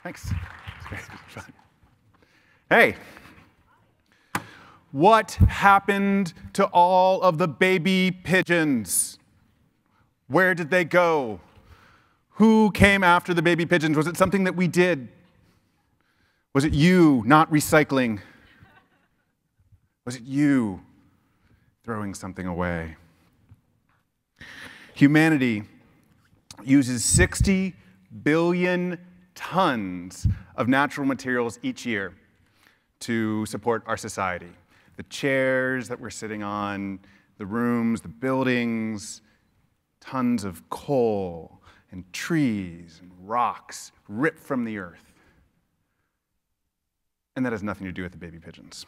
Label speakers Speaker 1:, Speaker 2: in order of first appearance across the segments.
Speaker 1: Thanks. Hey, what happened to all of the baby pigeons? Where did they go? Who came after the baby pigeons? Was it something that we did? Was it you not recycling? Was it you throwing something away? Humanity uses 60 billion tons of natural materials each year to support our society. The chairs that we're sitting on, the rooms, the buildings, tons of coal and trees and rocks ripped from the earth. And that has nothing to do with the baby pigeons.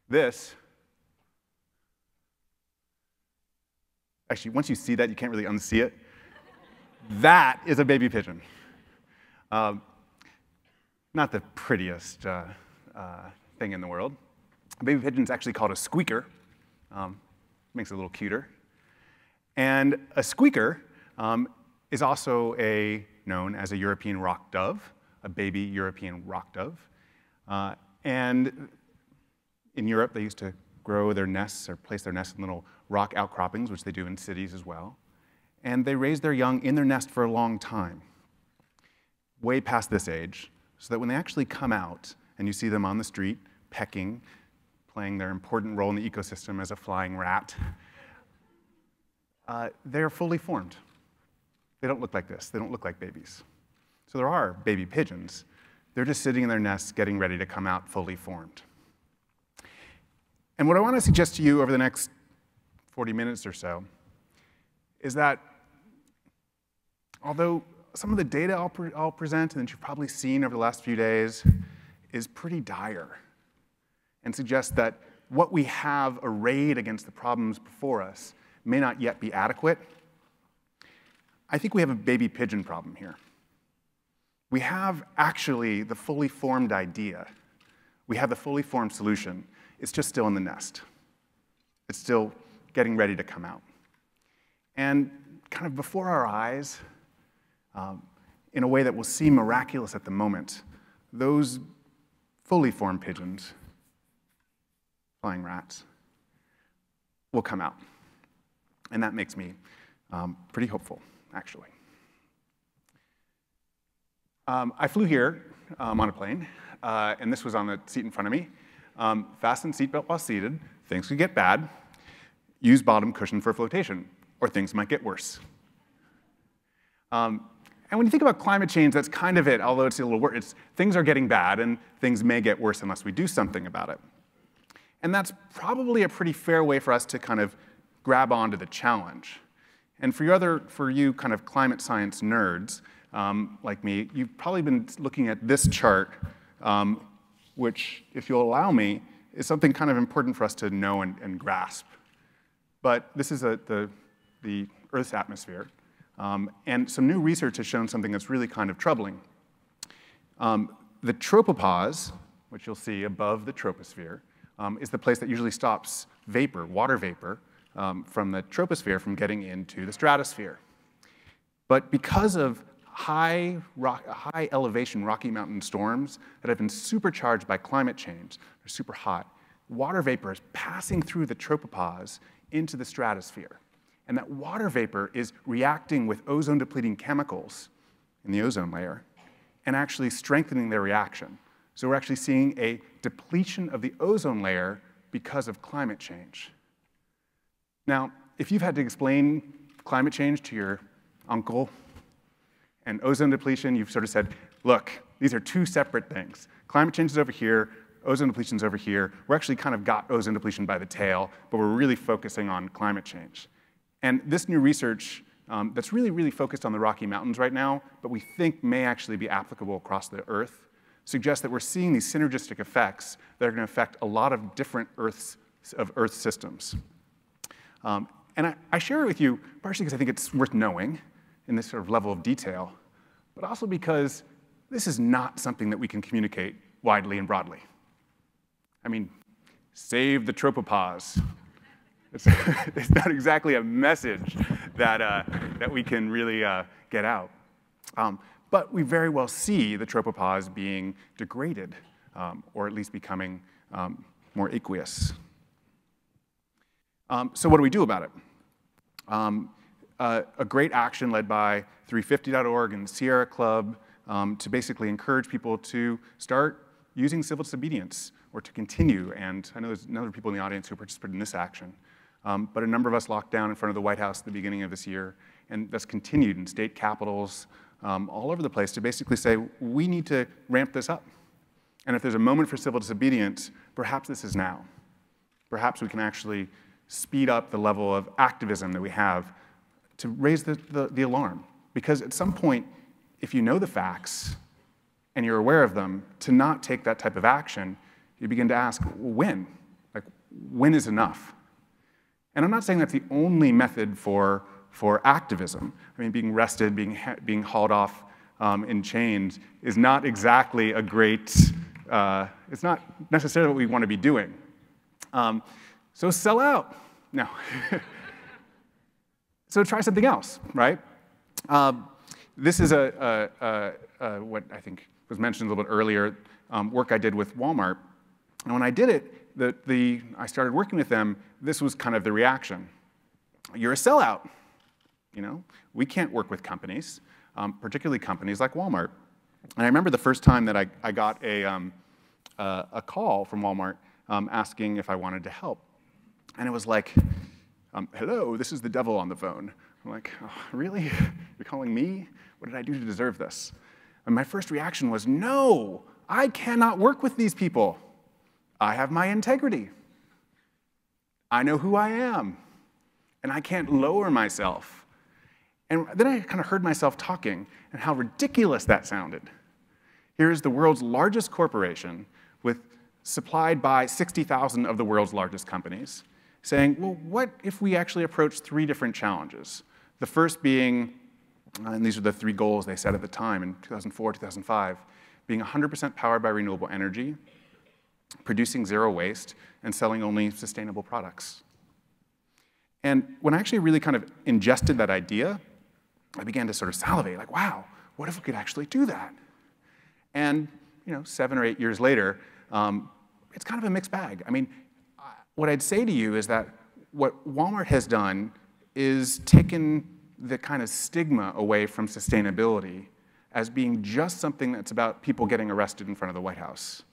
Speaker 1: This, actually, once you see that, you can't really unsee it. That is a baby pigeon. Not the prettiest thing in the world. A baby pigeon is actually called a squeaker. Makes it a little cuter. And a squeaker is also known as a European rock dove, a baby European rock dove. And in Europe, they used to grow their nests or place their nests in little rock outcroppings, which they do in cities as well. And they raise their young in their nest for a long time, way past this age, so that when they actually come out and you see them on the street pecking, playing their important role in the ecosystem as a flying rat, they're fully formed. They don't look like this. They don't look like babies. So there are baby pigeons. They're just sitting in their nests getting ready to come out fully formed. And what I want to suggest to you over the next 40 minutes or so is that although some of the data I'll present and that you've probably seen over the last few days is pretty dire and suggests that what we have arrayed against the problems before us may not yet be adequate, I think we have a baby pigeon problem here. We have actually the fully formed idea. We have the fully formed solution. It's just still in the nest. It's still getting ready to come out. And kind of before our eyes, in a way that will seem miraculous at the moment, those fully formed pigeons, flying rats, will come out. And that makes me pretty hopeful, actually. I flew here on a plane, and this was on the seat in front of me. Fasten seatbelt while seated. Things could get bad. Use bottom cushion for flotation, or things might get worse. And when you think about climate change, that's kind of it, although it's a little worse. Things are getting bad, and things may get worse unless we do something about it. And that's probably a pretty fair way for us to kind of grab onto the challenge. And for you kind of climate science nerds like me, you've probably been looking at this chart, which, if you'll allow me, is something kind of important for us to know and grasp. But this is the Earth's atmosphere. And some new research has shown something that's really kind of troubling. The tropopause, which you'll see above the troposphere, is the place that usually stops vapor, water vapor, from the troposphere from getting into the stratosphere. But because of high elevation Rocky Mountain storms that have been supercharged by climate change, they're super hot, water vapor is passing through the tropopause into the stratosphere. And that water vapor is reacting with ozone-depleting chemicals in the ozone layer and actually strengthening their reaction. So we're actually seeing a depletion of the ozone layer because of climate change. Now, if you've had to explain climate change to your uncle and ozone depletion, you've sort of said, look, these are two separate things. Climate change is over here, ozone depletion is over here. We're actually kind of got ozone depletion by the tail, but we're really focusing on climate change. And this new research that's really, really focused on the Rocky Mountains right now, but we think may actually be applicable across the Earth, suggests that we're seeing these synergistic effects that are going to affect a lot of different Earth systems. And I share it with you partially because I think it's worth knowing in this sort of level of detail, but also because this is not something that we can communicate widely and broadly. I mean, save the tropopause. It's not exactly a message that we can really get out. But we very well see the tropopause being degraded, or at least becoming more aqueous. So what do we do about it? A great action led by 350.org and Sierra Club to basically encourage people to start using civil disobedience or to continue. And I know there's other people in the audience who participated in this action. But a number of us locked down in front of the White House at the beginning of this year, and that's continued in state capitals all over the place to basically say, we need to ramp this up. And if there's a moment for civil disobedience, perhaps this is now. Perhaps we can actually speed up the level of activism that we have to raise the alarm. Because at some point, if you know the facts and you're aware of them, to not take that type of action, you begin to ask, well, when? Like, when is enough? And I'm not saying that's the only method for activism. I mean, being arrested, being hauled off in chains is not exactly a great, it's not necessarily what we want to be doing. So sell out. No. So try something else, right? This is what I think was mentioned a little bit earlier, work I did with Walmart. And when I did it, I started working with them, this was kind of the reaction. You're a sellout. You know, we can't work with companies, particularly companies like Walmart. And I remember the first time that I got a call from Walmart asking if I wanted to help. And it was like, hello, this is the devil on the phone. I'm like, oh, really? You're calling me? What did I do to deserve this? And my first reaction was, no, I cannot work with these people. I have my integrity. I know who I am. And I can't lower myself. And then I kind of heard myself talking and how ridiculous that sounded. Here is the world's largest corporation supplied by 60,000 of the world's largest companies, saying, well, what if we actually approach 3 different challenges? The first being, and these are the 3 goals they set at the time in 2004, 2005, being 100% powered by renewable energy, producing 0 waste, and selling only sustainable products. And when I actually really kind of ingested that idea, I began to sort of salivate, like, wow, what if we could actually do that? And 7 or 8 years later, it's kind of a mixed bag. I mean, what I'd say to you is that what Walmart has done is taken the kind of stigma away from sustainability as being just something that's about people getting arrested in front of the White House.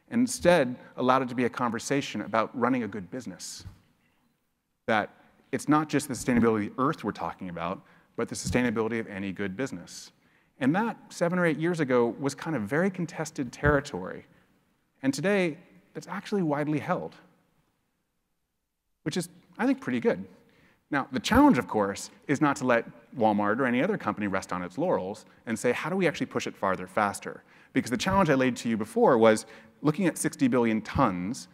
Speaker 1: And instead, allowed it to be a conversation about running a good business. That it's not just the sustainability of the earth we're talking about, but the sustainability of any good business. And that, 7 or 8 years ago, was kind of very contested territory. And today, it's actually widely held, which is, I think, pretty good. Now, the challenge, of course, is not to let Walmart or any other company rest on its laurels and say, how do we actually push it farther, faster? Because the challenge I laid to you before was looking at 60 billion tons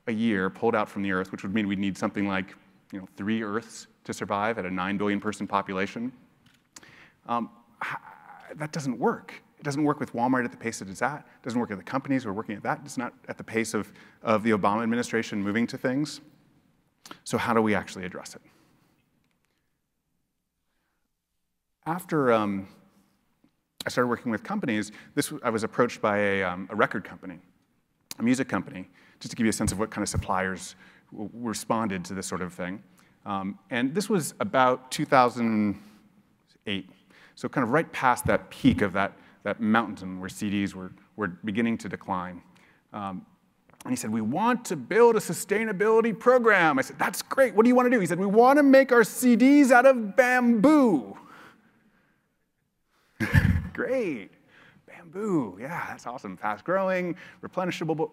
Speaker 1: a year pulled out from the Earth, which would mean we'd need something like 3 Earths to survive at a 9 billion person population. That doesn't work. It doesn't work with Walmart at the pace that it's at. It doesn't work at the companies who are working at that. It's not at the pace of the Obama administration moving to things. So how do we actually address it? After I started working with companies, I was approached by a record company, a music company, just to give you a sense of what kind of suppliers responded to this sort of thing. And this was about 2008, so kind of right past that peak of that mountain where CDs were beginning to decline. And he said, we want to build a sustainability program. I said, that's great. What do you want to do? He said, we want to make our CDs out of bamboo. Great. Bamboo. Yeah, that's awesome. Fast growing, replenishable.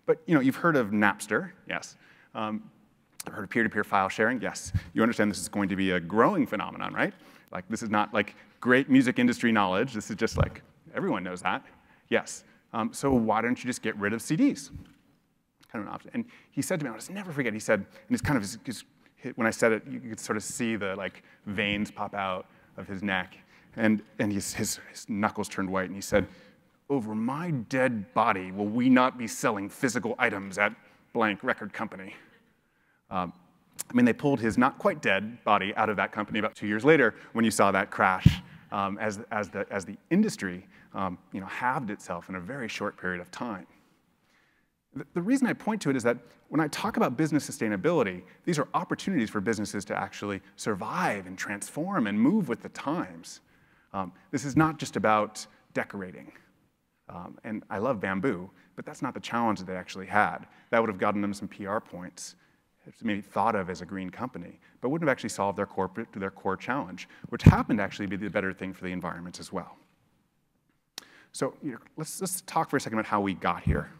Speaker 1: But you've heard of Napster. Yes. Heard of peer-to-peer file sharing. Yes. You understand this is going to be a growing phenomenon, right? Like, this is not like great music industry knowledge. This is just like, everyone knows that. Yes. So why don't you just get rid of CDs? Kind of an option. And he said to me, I'll just never forget, he said, and it's kind of when I said it, you could sort of see the veins pop out of his neck. And his knuckles turned white, and he said, over my dead body will we not be selling physical items at blank record company. I mean, they pulled his not quite dead body out of that company about 2 years later when you saw that crash as the industry halved itself in a very short period of time. The reason I point to it is that when I talk about business sustainability, these are opportunities for businesses to actually survive and transform and move with the times. This is not just about decorating. And I love bamboo, but that's not the challenge that they actually had. That would have gotten them some PR points. It's maybe thought of as a green company, but wouldn't have actually solved their core challenge, which happened to actually be the better thing for the environment as well. So let's talk for a second about how we got here.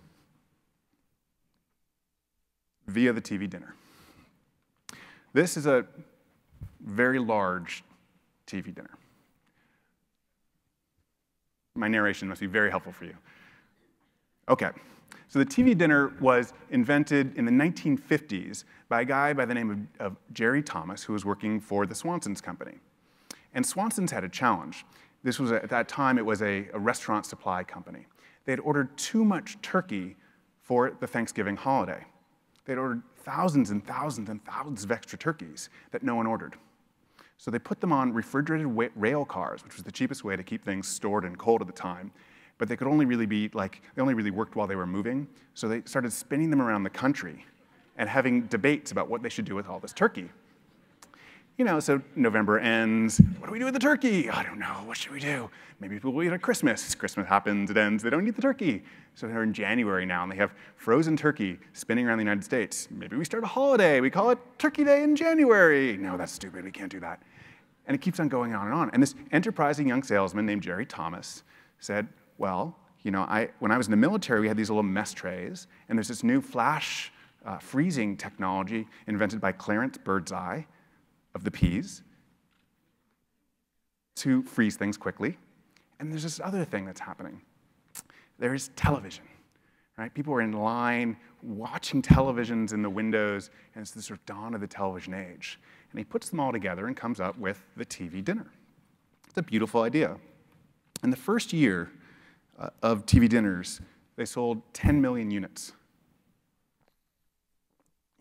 Speaker 1: Via the TV dinner. This is a very large TV dinner. My narration must be very helpful for you. Okay, so the TV dinner was invented in the 1950s by a guy by the name of Jerry Thomas, who was working for the Swanson's company. And Swanson's had a challenge. This was, at that time, it was a restaurant supply company. They had ordered too much turkey for the Thanksgiving holiday. They'd ordered thousands and thousands and thousands of extra turkeys that no one ordered. So they put them on refrigerated rail cars, which was the cheapest way to keep things stored and cold at the time. But they could only really be they only really worked while they were moving. So they started spinning them around the country and having debates about what they should do with all this turkey. So November ends. What do we do with the turkey? I don't know. What should we do? Maybe people will eat it at Christmas. Christmas happens, it ends. They don't eat the turkey. So they're in January now, and they have frozen turkey spinning around the United States. Maybe we start a holiday. We call it Turkey Day in January. No, that's stupid. We can't do that. And it keeps on going on and on. And this enterprising young salesman named Jerry Thomas said, well, when I was in the military, we had these little mess trays, and there's this new flash freezing technology invented by Clarence Birdseye of the peas to freeze things quickly. And there's this other thing that's happening. There's television, right? People are in line watching televisions in the windows, and it's the sort of dawn of the television age. And he puts them all together and comes up with the TV dinner. It's a beautiful idea. In the first year of TV dinners, they sold 10 million units.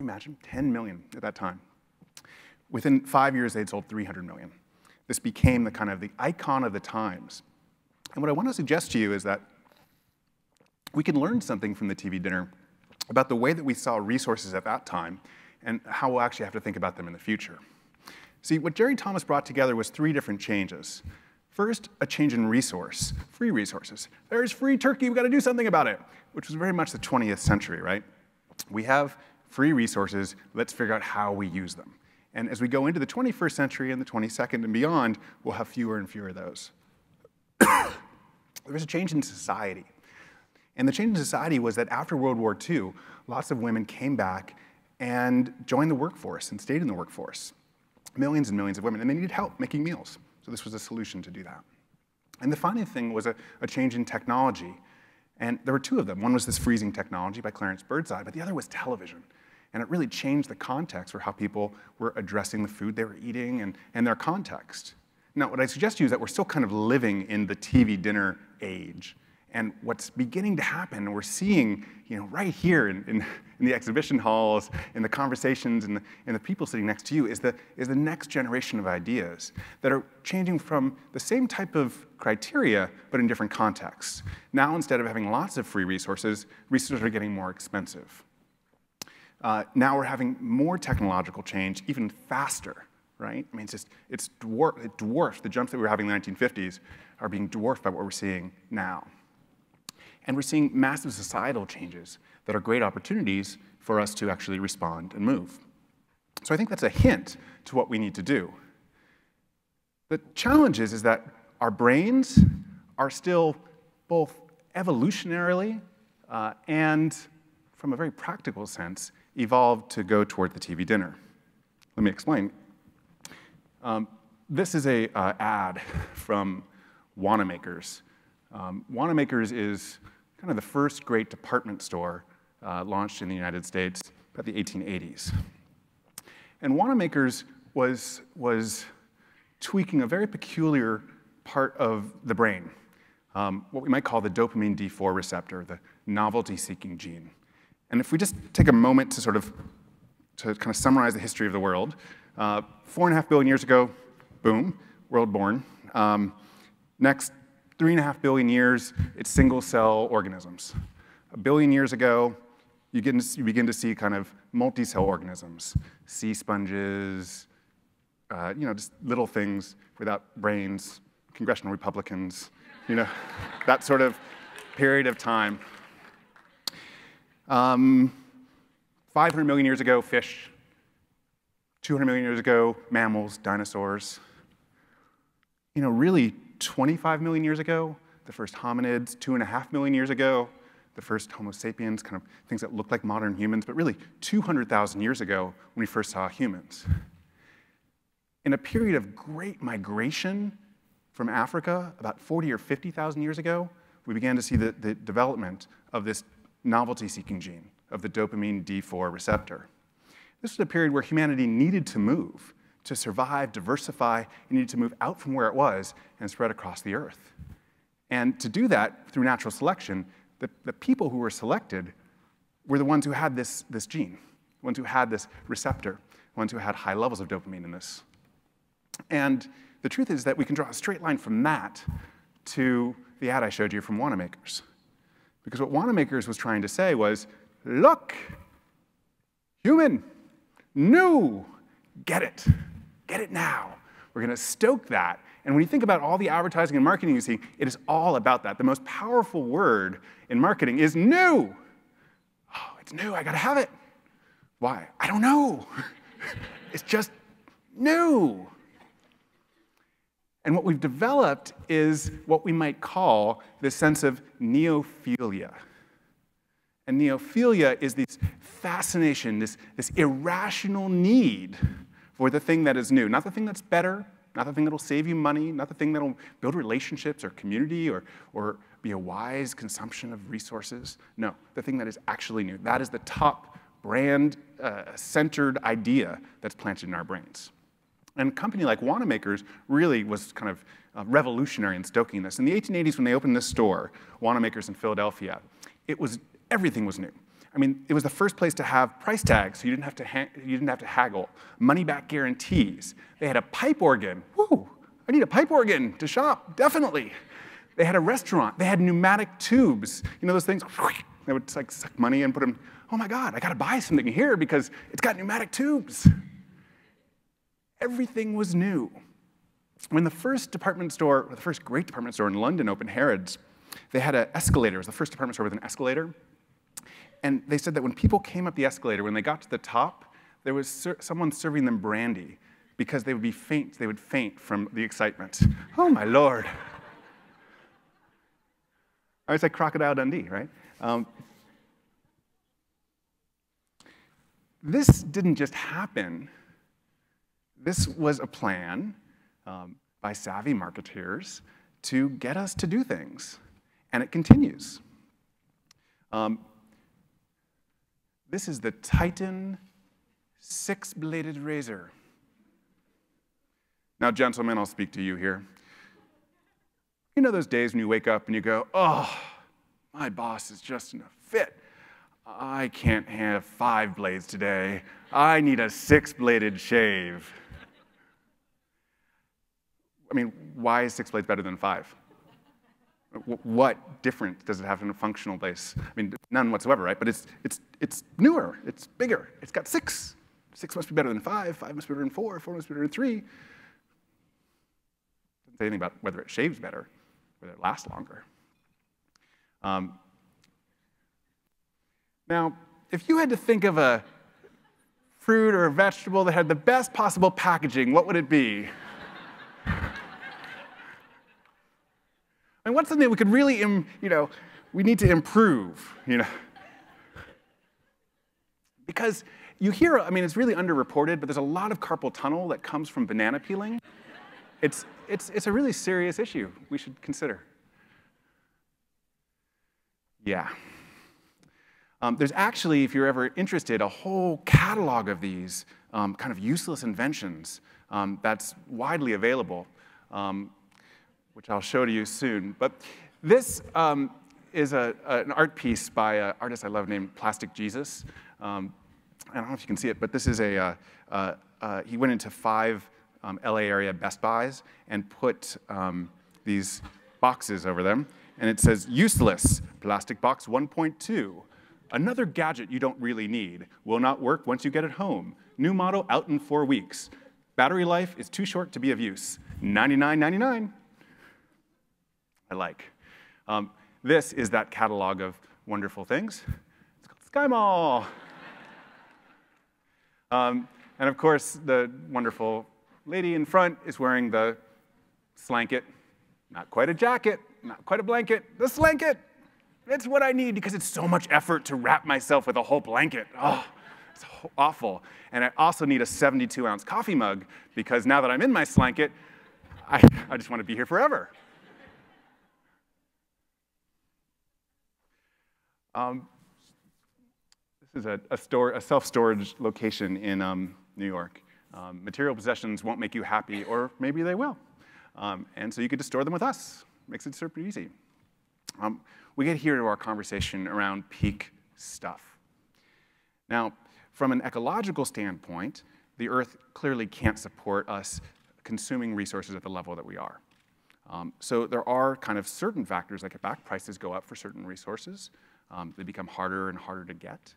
Speaker 1: Imagine 10 million at that time. Within 5 years, they'd sold 300 million. This became the kind of the icon of the times. And what I want to suggest to you is that we can learn something from the TV dinner about the way that we saw resources at that time and how we'll actually have to think about them in the future. See, what Jerry Thomas brought together was 3 different changes. First, a change in resource, free resources. There's free turkey, we've got to do something about it, which was very much the 20th century, right? We have free resources, let's figure out how we use them. And as we go into the 21st century and the 22nd and beyond, we'll have fewer and fewer of those. There was a change in society. And the change in society was that after World War II, lots of women came back and joined the workforce and stayed in the workforce. Millions and millions of women, and they needed help making meals. So this was a solution to do that. And the final thing was a change in technology. And there were 2 of them. One was this freezing technology by Clarence Birdseye, but the other was television. And it really changed the context for how people were addressing the food they were eating and their context. Now, what I suggest to you is that we're still kind of living in the TV dinner age. And what's beginning to happen, and we're seeing right here in the exhibition halls, in the conversations, and the people sitting next to you, is the next generation of ideas that are changing from the same type of criteria, but in different contexts. Now, instead of having lots of free resources, resources are getting more expensive. Now we're having more technological change, even faster, right? I mean, it dwarfs the jumps that we were having in the 1950s are being dwarfed by what we're seeing now. And we're seeing massive societal changes that are great opportunities for us to actually respond and move. So I think that's a hint to what we need to do. The challenge is that our brains are still both evolutionarily and from a very practical sense, evolved to go toward the TV dinner. Let me explain. This is an ad from Wanamaker's. Wanamaker's is kind of the first great department store launched in the United States about the 1880s. And Wanamaker's was tweaking a very peculiar part of the brain, what we might call the dopamine D4 receptor, the novelty-seeking gene. And if we just take a moment to kind of summarize the history of the world, 4.5 billion years ago, boom, world born. Next 3.5 billion years, it's single-cell organisms. A billion years ago, you begin to see kind of multi-cell organisms, sea sponges, just little things without brains, congressional Republicans, that sort of period of time. 500 million years ago, fish. 200 million years ago, mammals, dinosaurs. Really 25 million years ago, the first hominids. 2.5 million years ago, the first Homo sapiens, kind of things that look like modern humans, but really 200,000 years ago when we first saw humans. In a period of great migration from Africa, about 40 or 50,000 years ago, we began to see the development of this novelty-seeking gene, of the dopamine D4 receptor. This was a period where humanity needed to move, to survive, diversify, it needed to move out from where it was and spread across the earth. And to do that through natural selection, the people who were selected were the ones who had this gene, the ones who had this receptor, the ones who had high levels of dopamine in this. And the truth is that we can draw a straight line from that to the ad I showed you from Wanamaker's. Because what Wanamaker's was trying to say was, look, human, new, get it now. We're going to stoke that. And when you think about all the advertising and marketing you see, it is all about that. The most powerful word in marketing is new. Oh, it's new, I got to have it. Why? I don't know. It's just new. And what we've developed is what we might call this sense of neophilia. And neophilia is this fascination, this irrational need for the thing that is new. Not the thing that's better, not the thing that'll save you money, not the thing that'll build relationships or community or be a wise consumption of resources. No, the thing that is actually new. That is the top brand-centered idea that's planted in our brains. And a company like Wanamaker's really was kind of revolutionary in stoking this. In the 1880s, when they opened this store, Wanamaker's in Philadelphia, everything was new. I mean, it was the first place to have price tags, so you didn't have to haggle. Money-back guarantees. They had a pipe organ. Woo! I need a pipe organ to shop, definitely. They had a restaurant. They had pneumatic tubes. Those things. They would like suck money and put them. Oh my God! I got to buy something here because it's got pneumatic tubes. Everything was new. When the first department store, the first great department store in London opened, Harrods, they had an escalator. It was the first department store with an escalator. And they said that when people came up the escalator, when they got to the top, there was someone serving them brandy because they would faint from the excitement. Oh my Lord. I was like Crocodile Dundee, right? This didn't just happen. This was a plan by savvy marketeers to get us to do things. And it continues. This is the Titan 6-bladed razor. Now, gentlemen, I'll speak to you here. You know those days when you wake up and you go, oh, my boss is just in a fit. I can't have 5 blades today. I need a 6-bladed shave. I mean, why is 6 blades better than 5? What difference does it have in a functional base? I mean, none whatsoever, right? But it's newer, it's bigger, it's got 6. 6 must be better than 5, 5 must be better than 4, 4 must be better than 3. Doesn't say anything about whether it shaves better, whether it lasts longer. Now, if you had to think of a fruit or a vegetable that had the best possible packaging, what would it be? And what's something we could really, we need to improve, Because you hear, I mean, it's really underreported, but there's a lot of carpal tunnel that comes from banana peeling. It's a really serious issue we should consider. Yeah. There's actually, if you're ever interested, a whole catalog of these kind of useless inventions that's widely available. Which I'll show to you soon. But this is an art piece by an artist I love named Plastic Jesus. I don't know if you can see it, but this is he went into 5 LA area Best Buys and put these boxes over them, and it says, useless, plastic box 1.2. Another gadget you don't really need. Will not work once you get it home. New model out in 4 weeks. Battery life is too short to be of use. $99.99. I like. This is that catalog of wonderful things. It's called Sky Mall. And of course, the wonderful lady in front is wearing the slanket. Not quite a jacket, not quite a blanket, the slanket. It's what I need because it's so much effort to wrap myself with a whole blanket. Oh, it's awful. And I also need a 72-ounce coffee mug because now that I'm in my slanket, I just want to be here forever. This is a self-storage location in New York. Material possessions won't make you happy, or maybe they will. And so you could just store them with us. Makes it super easy. We get here to our conversation around peak stuff. Now, from an ecological standpoint, the Earth clearly can't support us consuming resources at the level that we are. So there are kind of certain factors that get back. Prices go up for certain resources. They become harder and harder to get.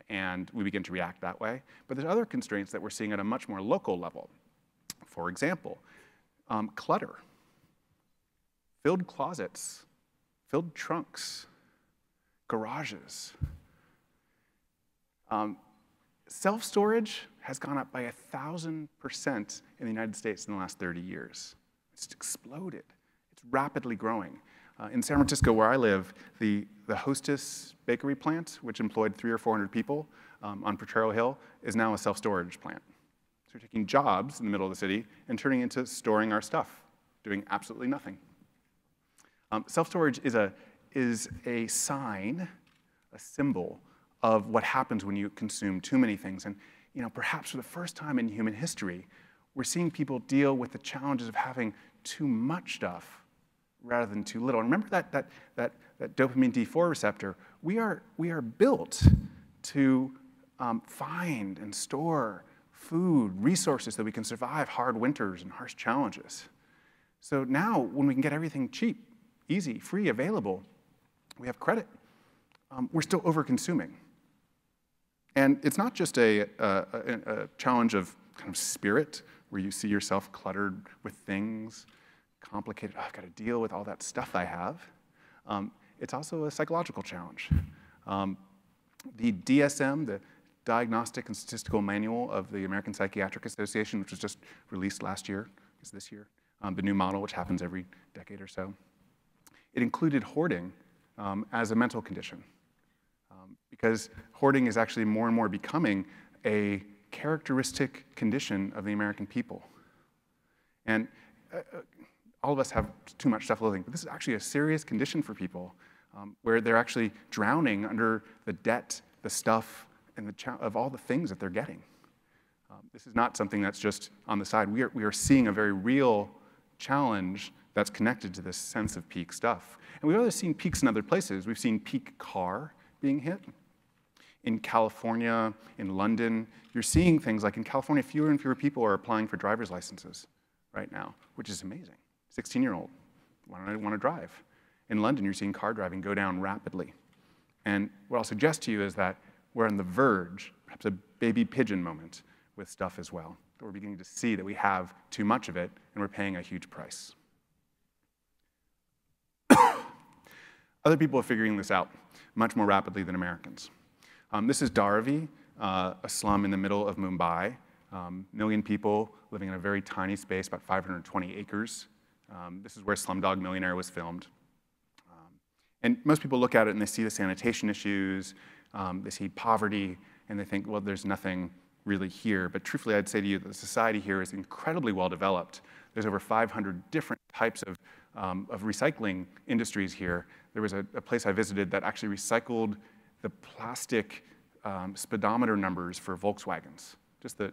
Speaker 1: And we begin to react that way. But there's other constraints that we're seeing at a much more local level. For example, clutter, filled closets, filled trunks, garages. Self-storage has gone up by 1,000% in the United States in the last 30 years. It's exploded. It's rapidly growing. In San Francisco, where I live, the Hostess bakery plant, which employed 300 or 400 people on Potrero Hill, is now a self-storage plant. So we're taking jobs in the middle of the city and turning into storing our stuff, doing absolutely nothing. Self-storage is a sign, a symbol of what happens when you consume too many things. And perhaps for the first time in human history, we're seeing people deal with the challenges of having too much stuff rather than too little. And remember that dopamine D4 receptor, we are built to find and store food, resources that we can survive hard winters and harsh challenges. So now, when we can get everything cheap, easy, free, available, we have credit, we're still over-consuming. And it's not just a challenge of kind of spirit, where you see yourself cluttered with things, complicated, I've got to deal with all that stuff I have. It's also a psychological challenge. The DSM, the Diagnostic and Statistical Manual of the American Psychiatric Association, which was just released last year, is this year, the new model, which happens every decade or so, it included hoarding as a mental condition. Because hoarding is actually more and more becoming a characteristic condition of the American people. And all of us have too much self-loathing, but this is actually a serious condition for people where they're actually drowning under the debt, the stuff, and of all the things that they're getting. This is not something that's just on the side. We are seeing a very real challenge that's connected to this sense of peak stuff. And we've always seen peaks in other places. We've seen peak car being hit. In California, in London, you're seeing things like in California, fewer and fewer people are applying for driver's licenses right now, which is amazing. 16-year-old, why don't I want to drive? In London, you're seeing car driving go down rapidly. And what I'll suggest to you is that we're on the verge, perhaps a baby pigeon moment with stuff as well. We're beginning to see that we have too much of it, and we're paying a huge price. Other people are figuring this out much more rapidly than Americans. This is Dharavi, a slum in the middle of Mumbai. Million people living in a very tiny space, about 520 acres. This is where Slumdog Millionaire was filmed. And most people look at it and they see the sanitation issues, they see poverty, and they think, well, there's nothing really here. But truthfully, I'd say to you that the society here is incredibly well developed. There's over 500 different types of recycling industries here. There was a place I visited that actually recycled the plastic speedometer numbers for Volkswagens,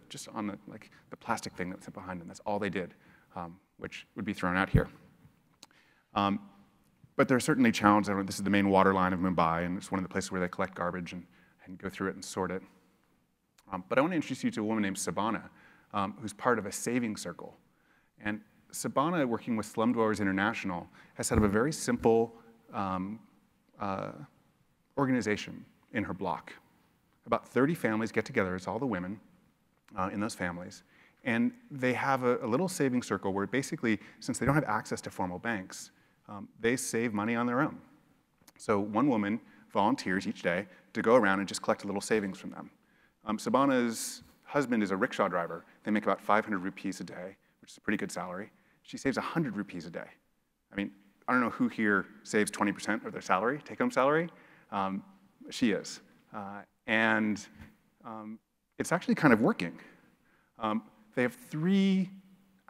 Speaker 1: just on the plastic thing that's behind them. That's all they did, which would be thrown out here. But there are certainly challenges. This is the main water line of Mumbai, and it's one of the places where they collect garbage and go through it and sort it. But I want to introduce you to a woman named Sabana. who's part of a saving circle. And Sabana, working with Slum Dwellers International, has set up a very simple organization in her block. About 30 families get together, it's all the women in those families, and they have a little saving circle where basically, since they don't have access to formal banks, they save money on their own. So one woman volunteers each day to go around and just collect a little savings from them. Sabana's husband is a rickshaw driver. They make about 500 rupees a day, which is a pretty good salary. She saves 100 rupees a day. I mean, I don't know who here saves 20% of their salary, take-home salary. She is. It's actually kind of working. They have 3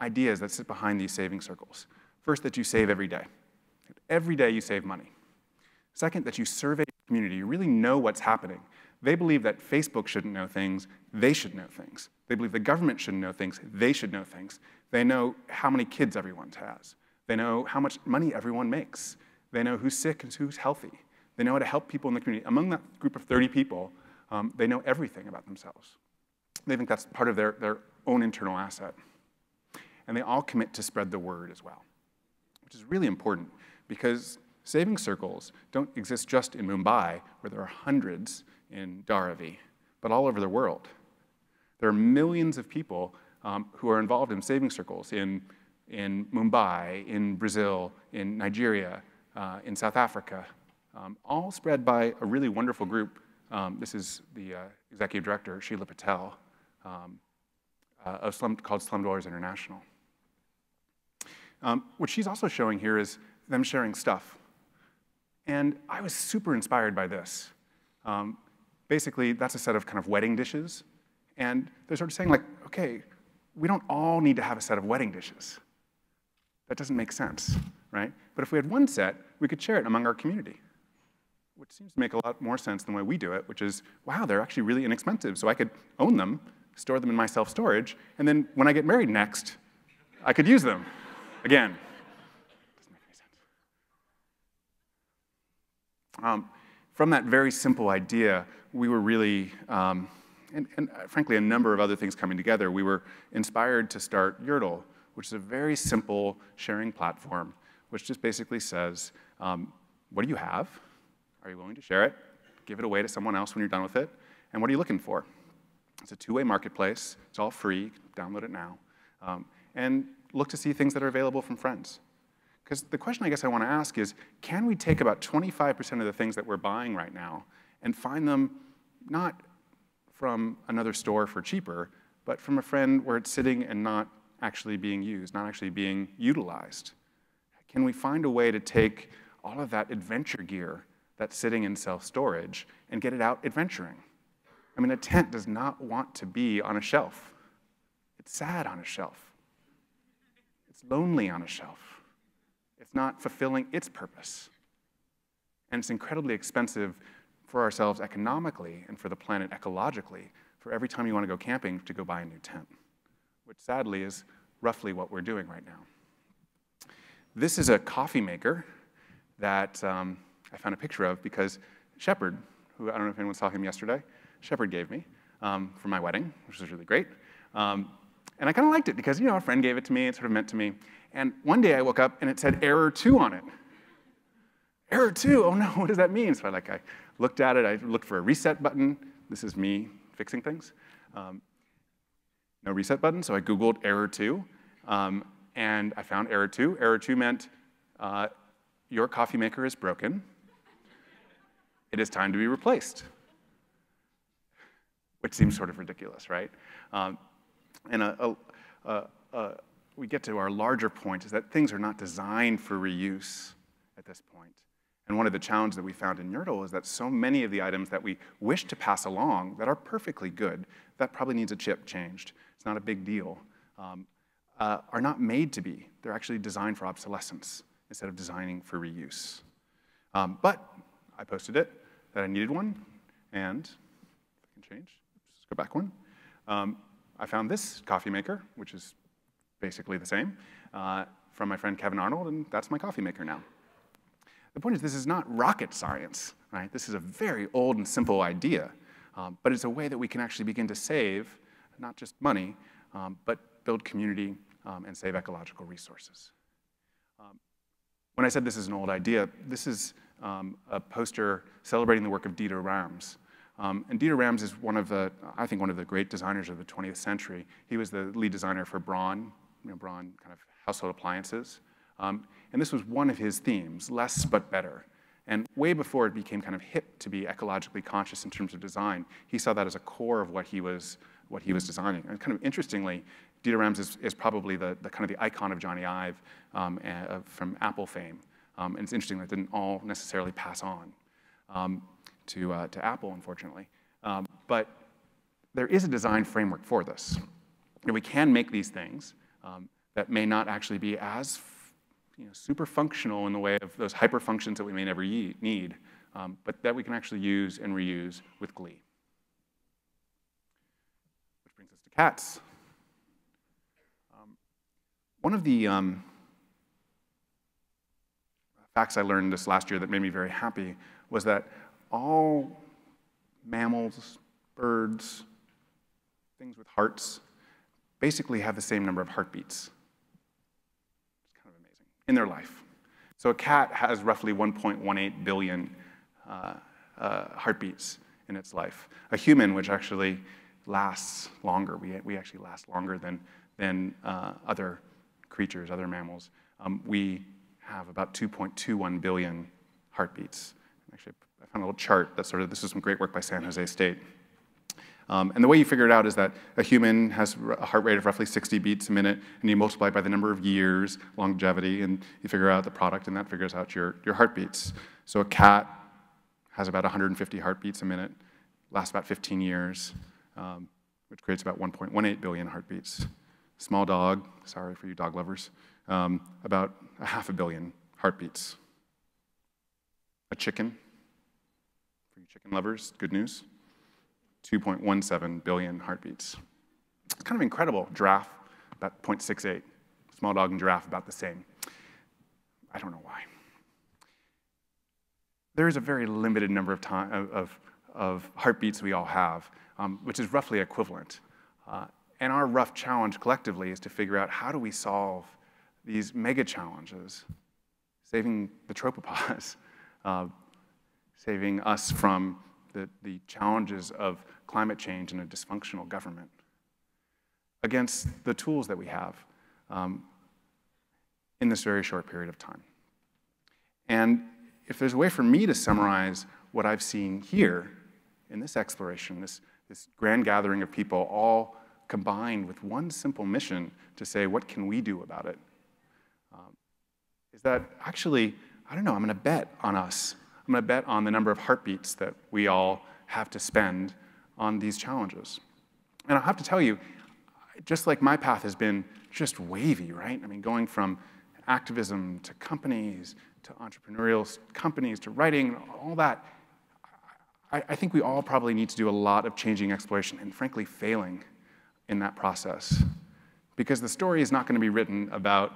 Speaker 1: ideas that sit behind these saving circles. First, that you save every day. Every day you save money. Second, that you survey your community. You really know what's happening. They believe that Facebook shouldn't know things. They should know things. They believe the government shouldn't know things. They should know things. They know how many kids everyone has. They know how much money everyone makes. They know who's sick and who's healthy. They know how to help people in the community. Among that group of 30 people, they know everything about themselves. They think that's part of their own internal asset. And they all commit to spread the word as well, which is really important because saving circles don't exist just in Mumbai, where there are hundreds in Dharavi, but all over the world. There are millions of people who are involved in saving circles in Mumbai, in Brazil, in Nigeria, in South Africa, all spread by a really wonderful group. This is the executive director, Sheila Patel, called Slum Dwellers International. What she's also showing here is them sharing stuff. And I was super inspired by this. Basically, that's a set of kind of wedding dishes. And they're sort of saying, like, okay, we don't all need to have a set of wedding dishes. That doesn't make sense, right? But if we had one set, we could share it among our community, which seems to make a lot more sense than the way we do it, which is, wow, they're actually really inexpensive. So I could own them, store them in my self-storage, and then when I get married next, I could use them again. Doesn't make any sense. From that very simple idea, we were really, and frankly, a number of other things coming together, we were inspired to start Yurtle, which is a very simple sharing platform, which just basically says, what do you have? Are you willing to share it? Give it away to someone else when you're done with it. And what are you looking for? It's a 2-way marketplace. It's all free. Download it now. And look to see things that are available from friends. Because the question I guess I want to ask is, can we take about 25% of the things that we're buying right now and find them not from another store for cheaper, but from a friend where it's sitting and not actually being used, not actually being utilized? Can we find a way to take all of that adventure gear that's sitting in self-storage and get it out adventuring? I mean, a tent does not want to be on a shelf. It's sad on a shelf. It's lonely on a shelf. It's not fulfilling its purpose. And it's incredibly expensive for ourselves economically and for the planet ecologically for every time you want to go camping to go buy a new tent, which sadly is roughly what we're doing right now. This is a coffee maker that I found a picture of because Shepard, who I don't know if anyone saw him yesterday, Shepard gave me for my wedding, which was really great. And I kind of liked it because, you know, a friend gave it to me, it sort of meant to me. And one day I woke up and it said error 2 on it. Error 2, oh no, what does that mean? So I looked at it, I looked for a reset button. This is me fixing things. No reset button, so I Googled error 2. And I found error 2. Error 2 meant your coffee maker is broken. It is time to be replaced. Which seems sort of ridiculous, right? We get to our larger point is that things are not designed for reuse at this point. And one of the challenges that we found in Yurtle is that so many of the items that we wish to pass along that are perfectly good, that probably needs a chip changed, it's not a big deal, are not made to be. They're actually designed for obsolescence instead of designing for reuse. But I posted it, that I needed one, and I can change. Let's go back one. I found this coffee maker, which is basically the same, from my friend Kevin Arnold, and that's my coffee maker now. The point is, this is not rocket science, right? This is a very old and simple idea, but it's a way that we can actually begin to save, not just money, but build community and save ecological resources. When I said this is an old idea, this is a poster celebrating the work of Dieter Rams. And Dieter Rams is I think one of the great designers of the 20th century. He was the lead designer for Braun, Braun kind of household appliances. And this was one of his themes, less but better. And way before it became kind of hip to be ecologically conscious in terms of design, he saw that as a core of what he was designing. And kind of interestingly, Dieter Rams is probably the kind of the icon of Johnny Ive from Apple fame. And it's interesting that it didn't all necessarily pass on to Apple, unfortunately. But there is a design framework for this. And we can make these things that may not actually be as super functional in the way of those hyper functions that we may never need, but that we can actually use and reuse with glee. Which brings us to cats. One of the facts I learned this last year that made me very happy was that all mammals, birds, things with hearts, basically have the same number of heartbeats. It's kind of amazing, in their life. So a cat has roughly 1.18 billion heartbeats in its life. A human, which actually lasts longer, we actually last longer than other creatures, other mammals, we have about 2.21 billion heartbeats. Actually, I found a little chart that this is some great work by San Jose State. And the way you figure it out is that a human has a heart rate of roughly 60 beats a minute, and you multiply by the number of years, longevity, and you figure out the product, and that figures out your heartbeats. So a cat has about 150 heartbeats a minute, lasts about 15 years, which creates about 1.18 billion heartbeats. Small dog, sorry for you dog lovers, about 500 million heartbeats. A chicken, for you chicken lovers, good news, 2.17 billion heartbeats. It's kind of incredible. Giraffe, about 0.68. Small dog and giraffe, about the same. I don't know why. There is a very limited number of heartbeats we all have, which is roughly equivalent. And our rough challenge collectively is to figure out how do we solve these mega challenges, saving the tropopods, saving us from the challenges of climate change and a dysfunctional government against the tools that we have in this very short period of time. And if there's a way for me to summarize what I've seen here in this exploration, this grand gathering of people all combined with one simple mission to say, what can we do about it? Is that actually, I don't know, I'm going to bet on us. I'm going to bet on the number of heartbeats that we all have to spend on these challenges. And I'll have to tell you, just like my path has been just wavy, right? I mean, going from activism to companies, to entrepreneurial companies, to writing, all that, I think we all probably need to do a lot of changing exploration and frankly failing in that process. Because the story is not going to be written about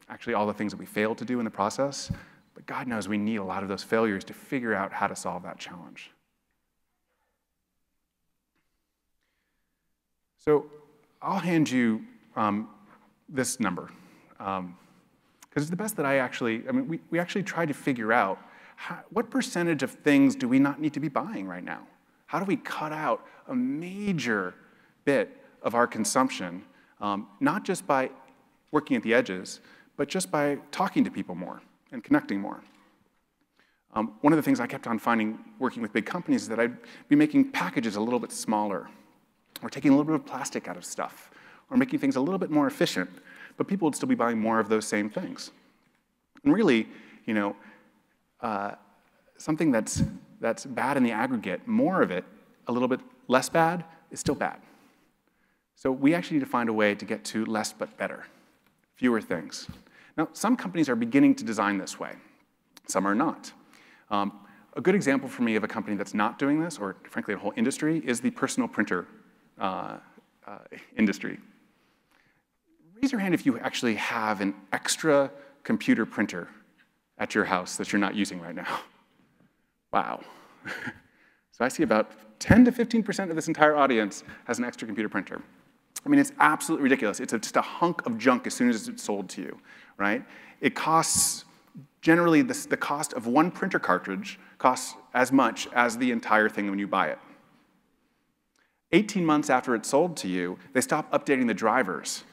Speaker 1: actually all the things that we failed to do in the process, but God knows we need a lot of those failures to figure out how to solve that challenge. So I'll hand you this number, because it's the best that we actually tried to figure out what percentage of things do we not need to be buying right now? How do we cut out a major bit of our consumption, not just by working at the edges, but just by talking to people more and connecting more. One of the things I kept on finding working with big companies is that I'd be making packages a little bit smaller, or taking a little bit of plastic out of stuff, or making things a little bit more efficient, but people would still be buying more of those same things. And really, something that's bad in the aggregate, more of it, a little bit less bad, is still bad. So we actually need to find a way to get to less but better, fewer things. Now, some companies are beginning to design this way. Some are not. A good example for me of a company that's not doing this, or frankly a whole industry, is the personal printer industry. Raise your hand if you actually have an extra computer printer at your house that you're not using right now. Wow. So I see about 10 to 15% of this entire audience has an extra computer printer. I mean, it's absolutely ridiculous. It's just a hunk of junk as soon as it's sold to you, right? It costs, generally, the cost of one printer cartridge costs as much as the entire thing when you buy it. 18 months after it's sold to you, they stop updating the drivers.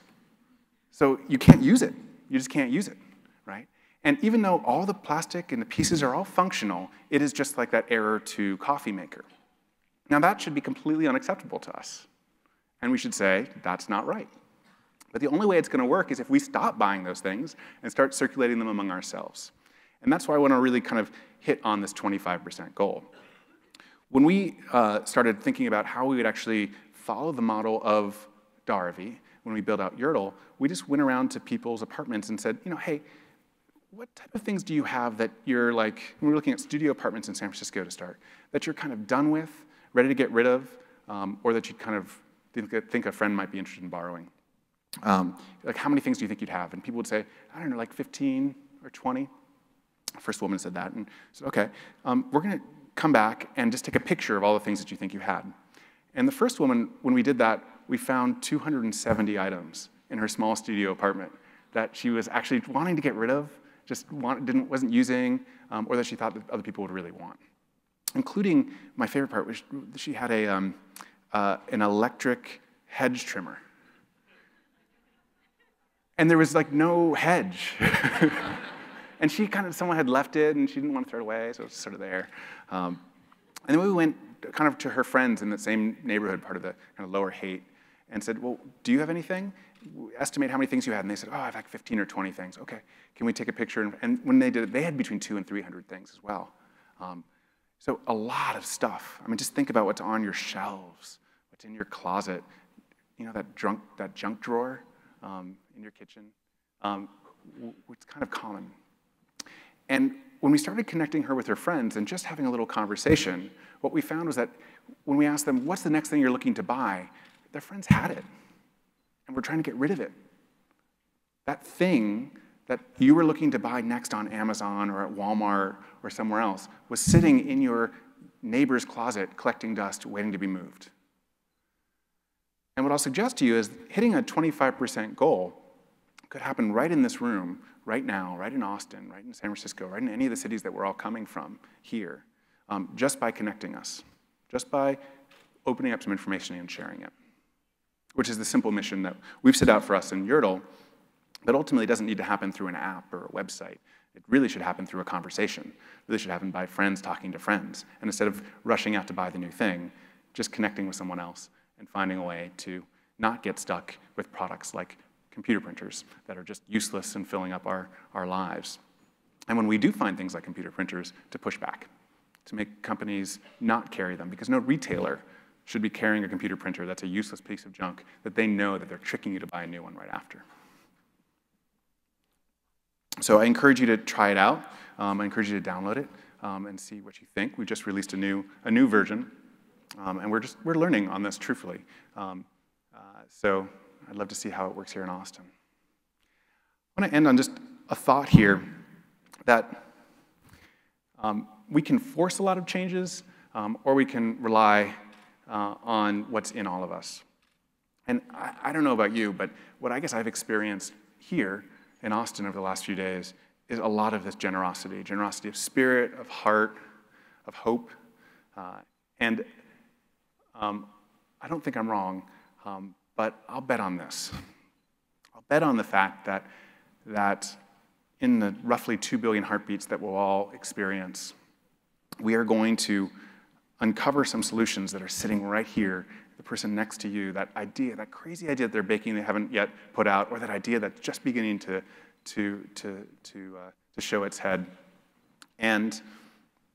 Speaker 1: So you can't use it. You just can't use it, right? And even though all the plastic and the pieces are all functional, it is just like that error to coffee maker. Now that should be completely unacceptable to us. And we should say, that's not right. But the only way it's gonna work is if we stop buying those things and start circulating them among ourselves. And that's why I wanna really kind of hit on this 25% goal. When we started thinking about how we would actually follow the model of Darby, when we built out Yertle, we just went around to people's apartments and said, hey, what type of things do you have that you're like, we were looking at studio apartments in San Francisco to start, that you're kind of done with, ready to get rid of, or that you kind of think a friend might be interested in borrowing. Like, how many things do you think you'd have? And people would say, I don't know, like 15 or 20. The first woman said that, and I said, okay, we're gonna come back and just take a picture of all the things that you think you had. And the first woman, when we did that, we found 270 items in her small studio apartment that she was actually wanting to get rid of, just wasn't using, or that she thought that other people would really want. Including, my favorite part, was she had an electric hedge trimmer. And there was like no hedge. And someone had left it and she didn't want to throw it away, so it was sort of there. And then we went kind of to her friends in the same neighborhood, part of the kind of lower Haight, and said, well, do you have anything? Estimate how many things you had. And they said, oh, I have like 15 or 20 things. Okay, can we take a picture? And when they did it, they had between 200 and 300 things as well. So a lot of stuff. I mean, just think about what's on your shelves, what's in your closet, that junk drawer in your kitchen. It's kind of common. And when we started connecting her with her friends and just having a little conversation, what we found was that when we asked them, what's the next thing you're looking to buy, their friends had it. And we're trying to get rid of it. That thing that you were looking to buy next on Amazon or at Walmart or somewhere else was sitting in your neighbor's closet collecting dust, waiting to be moved. And what I'll suggest to you is hitting a 25% goal could happen right in this room, right now, right in Austin, right in San Francisco, right in any of the cities that we're all coming from here, just by connecting us, just by opening up some information and sharing it, which is the simple mission that we've set out for us in Yertle, but ultimately doesn't need to happen through an app or a website. It really should happen through a conversation. It really should happen by friends talking to friends. And instead of rushing out to buy the new thing, just connecting with someone else and finding a way to not get stuck with products like computer printers that are just useless in filling up our lives. And when we do find things like computer printers, to push back, to make companies not carry them, because no retailer should be carrying a computer printer that's a useless piece of junk that they know that they're tricking you to buy a new one right after. So I encourage you to try it out. I encourage you to download it and see what you think. We just released a new version, and we're learning on this truthfully. So I'd love to see how it works here in Austin. I want to end on just a thought here that we can force a lot of changes, or we can rely on what's in all of us. And I don't know about you, but what I guess I've experienced here in Austin over the last few days is a lot of this generosity of spirit, of heart, of hope. And I don't think I'm wrong, but I'll bet on this. I'll bet on the fact that in the roughly 2 billion heartbeats that we'll all experience, we are going to uncover some solutions that are sitting right here, the person next to you, that idea, that crazy idea that they're baking they haven't yet put out, or that idea that's just beginning to show its head. And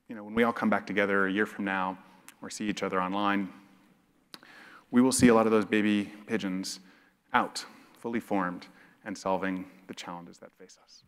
Speaker 1: when we all come back together a year from now, or see each other online, we will see a lot of those baby pigeons out, fully formed, and solving the challenges that face us.